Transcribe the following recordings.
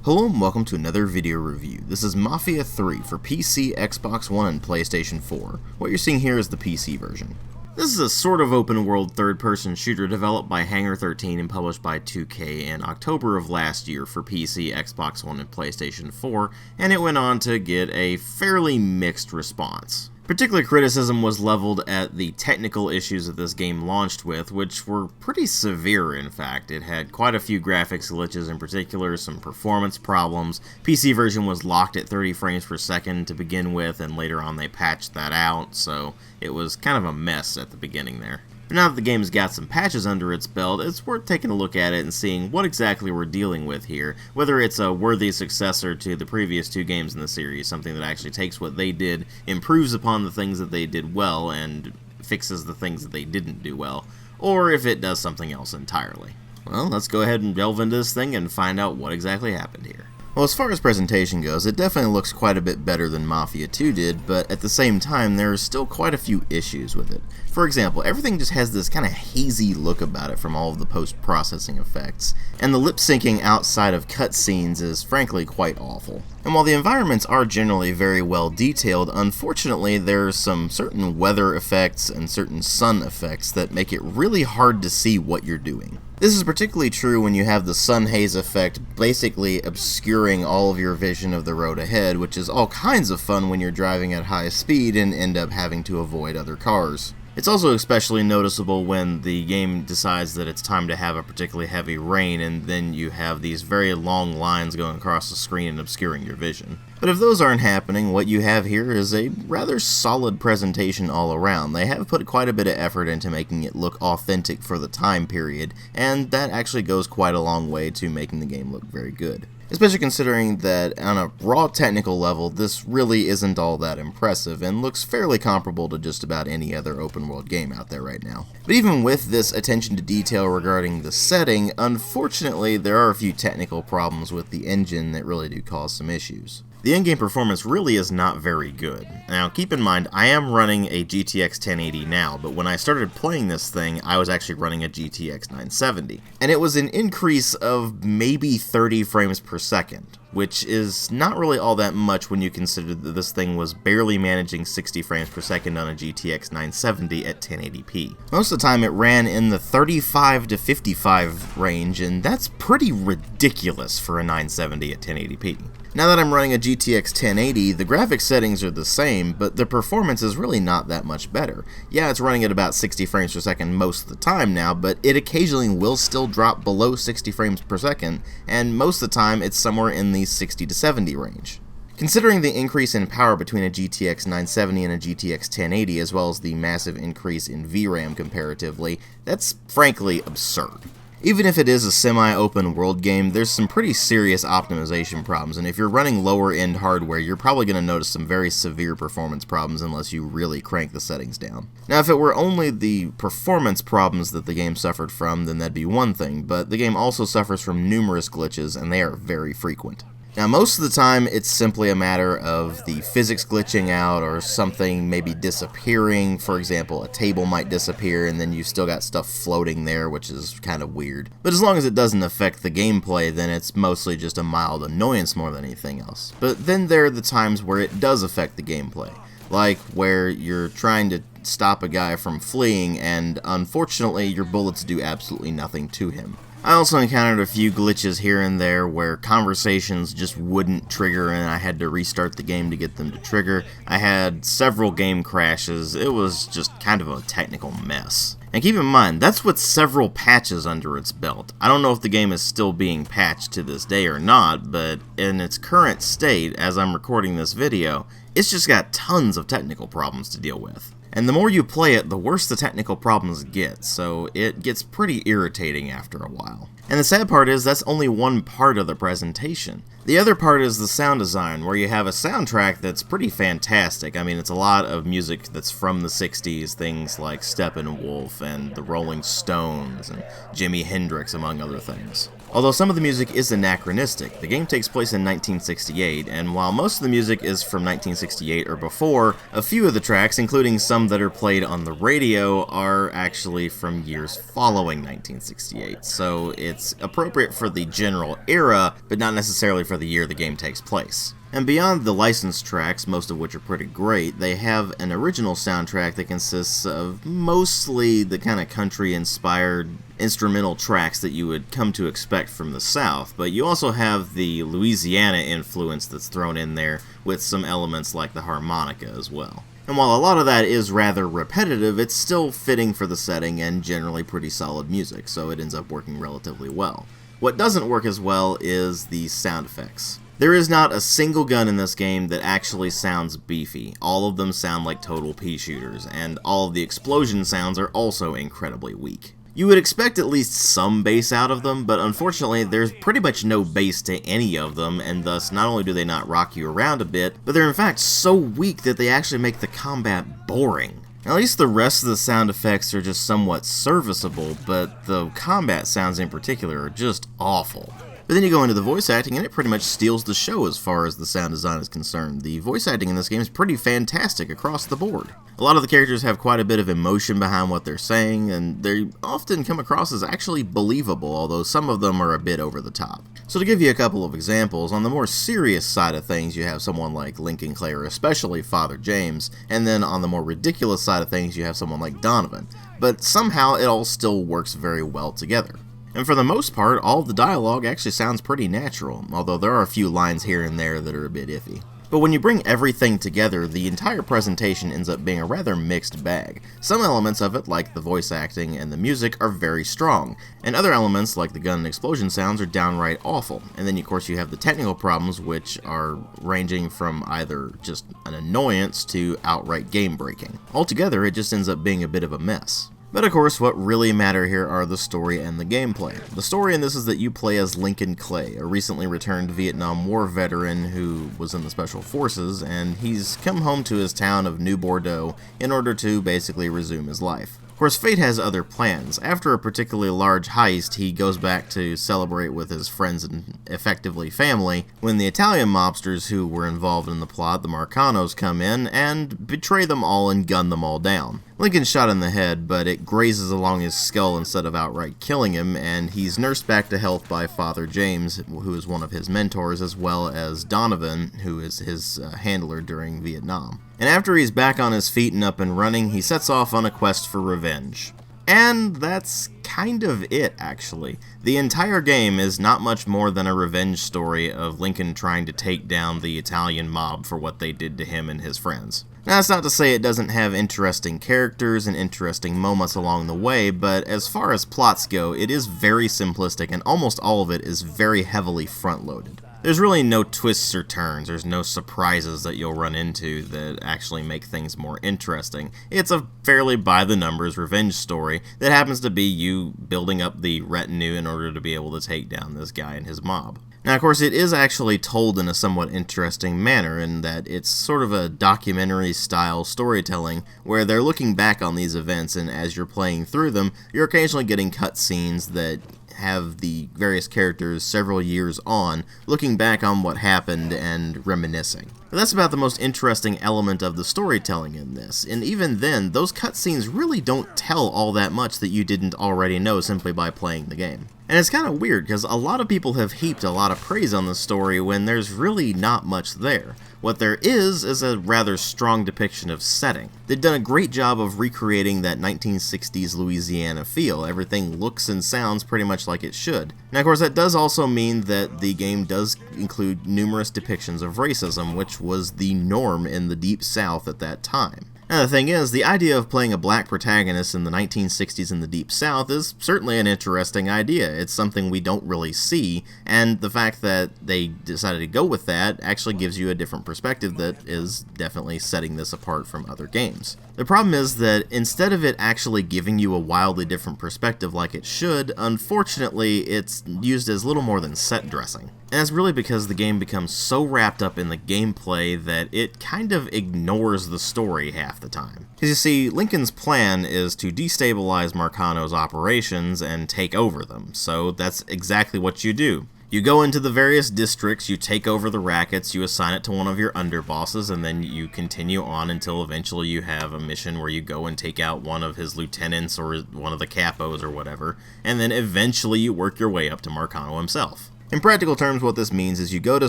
Hello and welcome to another video review. This is Mafia 3 for PC, Xbox One, and PlayStation 4. What you're seeing here is the PC version. This is a sort of open-world third-person shooter developed by Hangar 13 and published by 2K in October of last year for PC, Xbox One, and PlayStation 4, and it went on to get a fairly mixed response. Particular criticism was leveled at the technical issues that this game launched with, which were pretty severe in fact. It had quite a few graphics glitches in particular, some performance problems. PC version was locked at 30 frames per second to begin with, and later on they patched that out, so it was kind of a mess at the beginning there. But now that the game's got some patches under its belt, it's worth taking a look at it and seeing what exactly we're dealing with here, whether it's a worthy successor to the previous two games in the series, something that actually takes what they did, improves upon the things that they did well, and fixes the things that they didn't do well, or if it does something else entirely. Well, let's go ahead and delve into this thing and find out what exactly happened here. Well, as far as presentation goes, it definitely looks quite a bit better than Mafia 2 did, but at the same time, there are still quite a few issues with it. For example, everything just has this kind of hazy look about it from all of the post-processing effects, and the lip-syncing outside of cutscenes is frankly quite awful. And while the environments are generally very well detailed, unfortunately there's some certain weather effects and certain sun effects that make it really hard to see what you're doing. This is particularly true when you have the sun haze effect basically obscuring all of your vision of the road ahead, which is all kinds of fun when you're driving at high speed and end up having to avoid other cars. It's also especially noticeable when the game decides that it's time to have a particularly heavy rain, and then you have these very long lines going across the screen and obscuring your vision. But if those aren't happening, what you have here is a rather solid presentation all around. They have put quite a bit of effort into making it look authentic for the time period, and that actually goes quite a long way to making the game look very good. Especially considering that on a raw technical level, this really isn't all that impressive and looks fairly comparable to just about any other open world game out there right now. But even with this attention to detail regarding the setting, unfortunately there are a few technical problems with the engine that really do cause some issues. The in-game performance really is not very good. Now keep in mind, I am running a GTX 1080 now, but when I started playing this thing, I was actually running a GTX 970. And it was an increase of maybe 30 frames per second, which is not really all that much when you consider that this thing was barely managing 60 frames per second on a GTX 970 at 1080p. Most of the time it ran in the 35 to 55 range, and that's pretty ridiculous for a 970 at 1080p. Now that I'm running a GTX 1080, the graphics settings are the same, but the performance is really not that much better. Yeah, it's running at about 60 frames per second most of the time now, but it occasionally will still drop below 60 frames per second, and most of the time it's somewhere in the 60 to 70 range. Considering the increase in power between a GTX 970 and a GTX 1080, as well as the massive increase in VRAM comparatively, that's frankly absurd. Even if it is a semi-open world game, there's some pretty serious optimization problems, and if you're running lower-end hardware, you're probably going to notice some very severe performance problems unless you really crank the settings down. Now, if it were only the performance problems that the game suffered from, then that'd be one thing, but the game also suffers from numerous glitches, and they are very frequent. Now, most of the time, it's simply a matter of the physics glitching out or something maybe disappearing. For example, a table might disappear and then you've still got stuff floating there, which is kind of weird. But as long as it doesn't affect the gameplay, then it's mostly just a mild annoyance more than anything else. But then there are the times where it does affect the gameplay, like where you're trying to stop a guy from fleeing and unfortunately your bullets do absolutely nothing to him. I also encountered a few glitches here and there where conversations just wouldn't trigger and I had to restart the game to get them to trigger. I had several game crashes. It was just kind of a technical mess. And keep in mind, that's with several patches under its belt. I don't know if the game is still being patched to this day or not, but in its current state, as I'm recording this video, it's just got tons of technical problems to deal with. And the more you play it, the worse the technical problems get, so it gets pretty irritating after a while. And the sad part is that's only one part of the presentation. The other part is the sound design, where you have a soundtrack that's pretty fantastic. I mean, it's a lot of music that's from the 60s, things like Steppenwolf and the Rolling Stones and Jimi Hendrix, among other things. Although some of the music is anachronistic, the game takes place in 1968, and while most of the music is from 1968 or before, a few of the tracks, including some that are played on the radio, are actually from years following 1968, so it's appropriate for the general era, but not necessarily for the year the game takes place. And beyond the licensed tracks, most of which are pretty great, they have an original soundtrack that consists of mostly the kind of country-inspired instrumental tracks that you would come to expect from the South, but you also have the Louisiana influence that's thrown in there with some elements like the harmonica as well. And while a lot of that is rather repetitive, it's still fitting for the setting and generally pretty solid music, so it ends up working relatively well. What doesn't work as well is the sound effects. There is not a single gun in this game that actually sounds beefy. All of them sound like total pea shooters, and all of the explosion sounds are also incredibly weak. You would expect at least some bass out of them, but unfortunately there's pretty much no bass to any of them, and thus not only do they not rock you around a bit, but they're in fact so weak that they actually make the combat boring. At least the rest of the sound effects are just somewhat serviceable, but the combat sounds in particular are just awful. But then you go into the voice acting, and it pretty much steals the show as far as the sound design is concerned. The voice acting in this game is pretty fantastic across the board. A lot of the characters have quite a bit of emotion behind what they're saying, and they often come across as actually believable, although some of them are a bit over the top. So to give you a couple of examples, on the more serious side of things, you have someone like Lincoln Clare, especially Father James, and then on the more ridiculous side of things, you have someone like Donovan. But somehow it all still works very well together. And for the most part, all of the dialogue actually sounds pretty natural, although there are a few lines here and there that are a bit iffy. But when you bring everything together, the entire presentation ends up being a rather mixed bag. Some elements of it, like the voice acting and the music, are very strong, and other elements, like the gun and explosion sounds, are downright awful. And then, of course, you have the technical problems, which are ranging from either just an annoyance to outright game breaking. Altogether, it just ends up being a bit of a mess. But of course, what really matter here are the story and the gameplay. The story in this is that you play as Lincoln Clay, a recently returned Vietnam War veteran who was in the Special Forces, and he's come home to his town of New Bordeaux in order to basically resume his life. Of course, Fate has other plans. After a particularly large heist, he goes back to celebrate with his friends and effectively family when the Italian mobsters who were involved in the plot, the Marcanos, come in and betray them all and gun them all down. Lincoln's shot in the head, but it grazes along his skull instead of outright killing him, and he's nursed back to health by Father James, who is one of his mentors, as well as Donovan, who is his handler during Vietnam. And after he's back on his feet and up and running, he sets off on a quest for revenge. And that's kind of it, actually. The entire game is not much more than a revenge story of Lincoln trying to take down the Italian mob for what they did to him and his friends. Now, that's not to say it doesn't have interesting characters and interesting moments along the way, but as far as plots go, it is very simplistic and almost all of it is very heavily front-loaded. There's really no twists or turns, there's no surprises that you'll run into that actually make things more interesting. It's a fairly by-the-numbers revenge story that happens to be you building up the retinue in order to be able to take down this guy and his mob. Now, of course, it is actually told in a somewhat interesting manner in that it's sort of a documentary-style storytelling where they're looking back on these events, and as you're playing through them, you're occasionally getting cutscenes that have the various characters several years on, looking back on what happened and reminiscing. But that's about the most interesting element of the storytelling in this, and even then, those cutscenes really don't tell all that much that you didn't already know simply by playing the game. And it's kind of weird, because a lot of people have heaped a lot of praise on the story when there's really not much there. What there is a rather strong depiction of setting. They've done a great job of recreating that 1960s Louisiana feel. Everything looks and sounds pretty much like it should. Now, of course, that does also mean that the game does include numerous depictions of racism, which was the norm in the Deep South at that time. Now, the thing is, the idea of playing a black protagonist in the 1960s in the Deep South is certainly an interesting idea. It's something we don't really see, and the fact that they decided to go with that actually gives you a different perspective that is definitely setting this apart from other games. The problem is that instead of it actually giving you a wildly different perspective like it should, unfortunately, it's used as little more than set dressing. And that's really because the game becomes so wrapped up in the gameplay that it kind of ignores the story half the time. Because you see, Lincoln's plan is to destabilize Marcano's operations and take over them, so that's exactly what you do. You go into the various districts, you take over the rackets, you assign it to one of your underbosses, and then you continue on until eventually you have a mission where you go and take out one of his lieutenants or one of the capos or whatever, and then eventually you work your way up to Marcano himself. In practical terms, what this means is you go to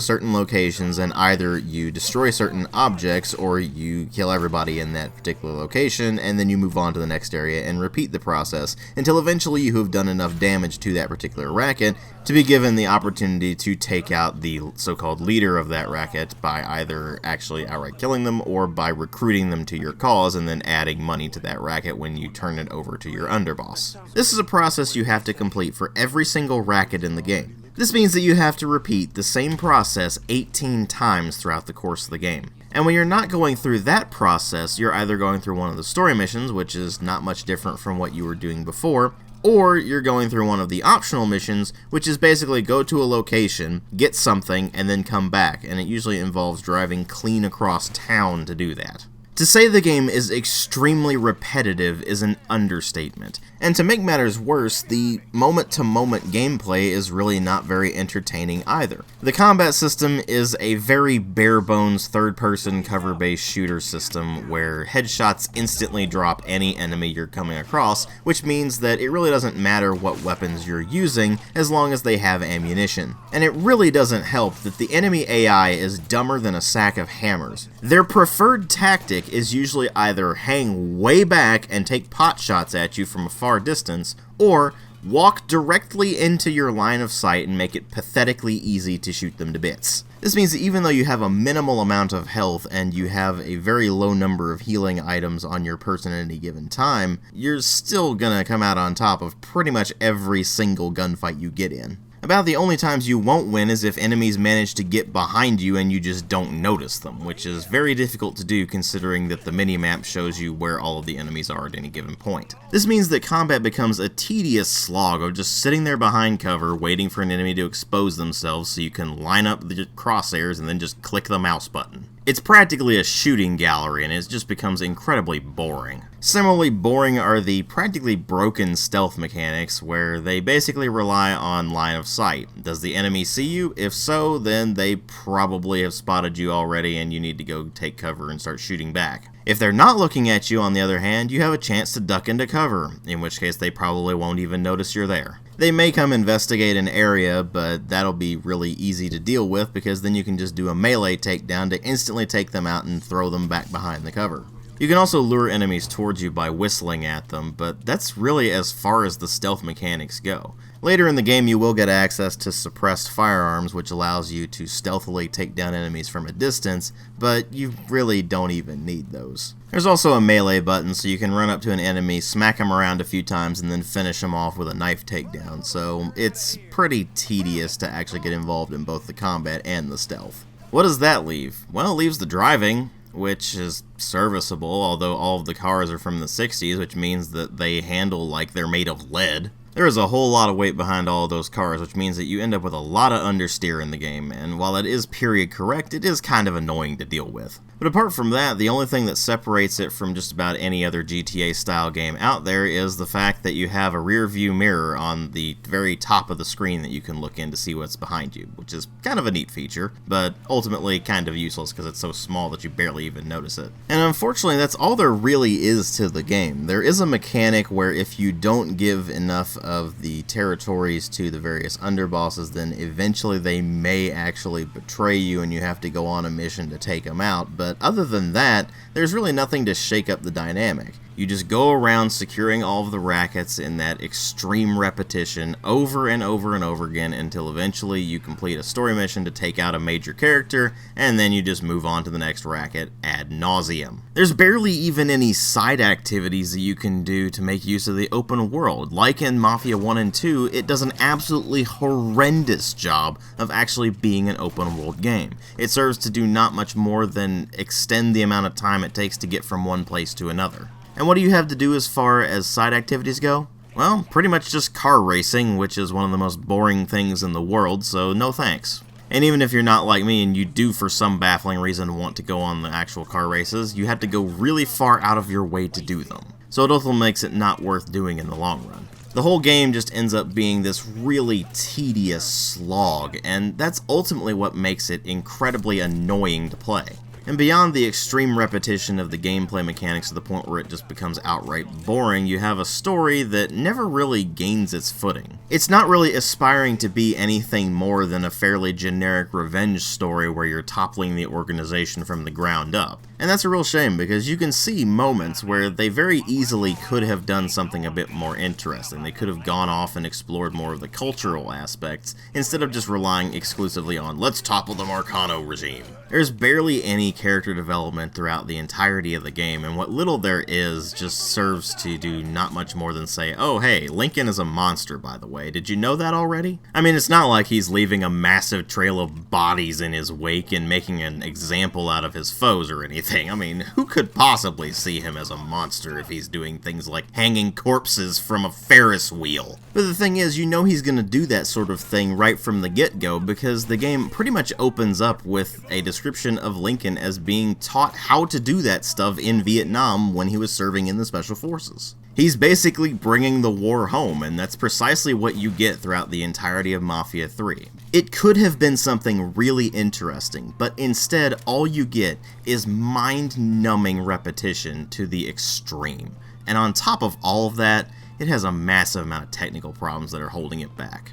certain locations and either you destroy certain objects or you kill everybody in that particular location, and then you move on to the next area and repeat the process until eventually you have done enough damage to that particular racket to be given the opportunity to take out the so-called leader of that racket by either actually outright killing them or by recruiting them to your cause and then adding money to that racket when you turn it over to your underboss. This is a process you have to complete for every single racket in the game. This means that you have to repeat the same process 18 times throughout the course of the game. And when you're not going through that process, you're either going through one of the story missions, which is not much different from what you were doing before, or you're going through one of the optional missions, which is basically go to a location, get something, and then come back, and it usually involves driving clean across town to do that. To say the game is extremely repetitive is an understatement, and to make matters worse, the moment-to-moment gameplay is really not very entertaining either. The combat system is a very bare-bones third-person cover-based shooter system where headshots instantly drop any enemy you're coming across, which means that it really doesn't matter what weapons you're using as long as they have ammunition. And it really doesn't help that the enemy AI is dumber than a sack of hammers. Their preferred tactic is usually either hang way back and take pot shots at you from a far distance, or walk directly into your line of sight and make it pathetically easy to shoot them to bits. This means that even though you have a minimal amount of health and you have a very low number of healing items on your person at any given time, you're still gonna come out on top of pretty much every single gunfight you get in. About the only times you won't win is if enemies manage to get behind you and you just don't notice them, which is very difficult to do considering that the minimap shows you where all of the enemies are at any given point. This means that combat becomes a tedious slog of just sitting there behind cover waiting for an enemy to expose themselves so you can line up the crosshairs and then just click the mouse button. It's practically a shooting gallery, and it just becomes incredibly boring. Similarly boring are the practically broken stealth mechanics, where they basically rely on line of sight. Does the enemy see you? If so, then they probably have spotted you already and you need to go take cover and start shooting back. If they're not looking at you, on the other hand, you have a chance to duck into cover, in which case they probably won't even notice you're there. They may come investigate an area, but that'll be really easy to deal with because then you can just do a melee takedown to instantly take them out and throw them back behind the cover. You can also lure enemies towards you by whistling at them, but that's really as far as the stealth mechanics go. Later in the game you will get access to suppressed firearms, which allows you to stealthily take down enemies from a distance, but you really don't even need those. There's also a melee button, so you can run up to an enemy, smack him around a few times, and then finish him off with a knife takedown, so it's pretty tedious to actually get involved in both the combat and the stealth. What does that leave? Well, it leaves the driving, which is serviceable, although all of the cars are from the 60s, which means that they handle like they're made of lead. There is a whole lot of weight behind all of those cars, which means that you end up with a lot of understeer in the game, and while it is period correct, it is kind of annoying to deal with. But apart from that, the only thing that separates it from just about any other GTA style game out there is the fact that you have a rear view mirror on the very top of the screen that you can look in to see what's behind you, which is kind of a neat feature, but ultimately kind of useless because it's so small that you barely even notice it. And unfortunately, that's all there really is to the game. There is a mechanic where if you don't give enough of the territories to the various underbosses, then eventually they may actually betray you and you have to go on a mission to take them out, but other than that, there's really nothing to shake up the dynamic. You just go around securing all of the rackets in that extreme repetition over and over and over again until eventually you complete a story mission to take out a major character, and then you just move on to the next racket ad nauseum. There's barely even any side activities that you can do to make use of the open world. Like in Mafia 1 and 2, it does an absolutely horrendous job of actually being an open world game. It serves to do not much more than extend the amount of time it takes to get from one place to another. And what do you have to do as far as side activities go? Well, pretty much just car racing, which is one of the most boring things in the world, so no thanks. And even if you're not like me and you do for some baffling reason want to go on the actual car races, you have to go really far out of your way to do them. So it also makes it not worth doing in the long run. The whole game just ends up being this really tedious slog, and that's ultimately what makes it incredibly annoying to play. And beyond the extreme repetition of the gameplay mechanics to the point where it just becomes outright boring, you have a story that never really gains its footing. It's not really aspiring to be anything more than a fairly generic revenge story where you're toppling the organization from the ground up. And that's a real shame, because you can see moments where they very easily could have done something a bit more interesting. They could have gone off and explored more of the cultural aspects, instead of just relying exclusively on, let's topple the Marcano regime. There's barely any character development throughout the entirety of the game, and what little there is just serves to do not much more than say, oh hey, Lincoln is a monster, by the way, did you know that already? I mean, it's not like he's leaving a massive trail of bodies in his wake and making an example out of his foes or anything. I mean, who could possibly see him as a monster if he's doing things like hanging corpses from a Ferris wheel? But the thing is, you know he's gonna do that sort of thing right from the get-go, because the game pretty much opens up with a description of Lincoln as being taught how to do that stuff in Vietnam when he was serving in the Special Forces. He's basically bringing the war home, and that's precisely what you get throughout the entirety of Mafia III. It could have been something really interesting, but instead all you get is mind-numbing repetition to the extreme. And on top of all of that, it has a massive amount of technical problems that are holding it back.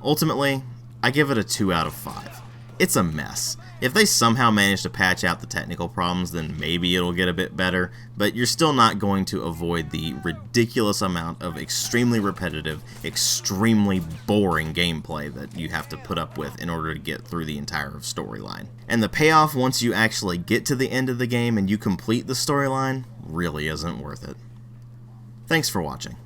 Ultimately, I give it a 2 out of 5. It's a mess. If they somehow manage to patch out the technical problems, then maybe it'll get a bit better, but you're still not going to avoid the ridiculous amount of extremely repetitive, extremely boring gameplay that you have to put up with in order to get through the entire storyline. And the payoff once you actually get to the end of the game and you complete the storyline really isn't worth it. Thanks for watching.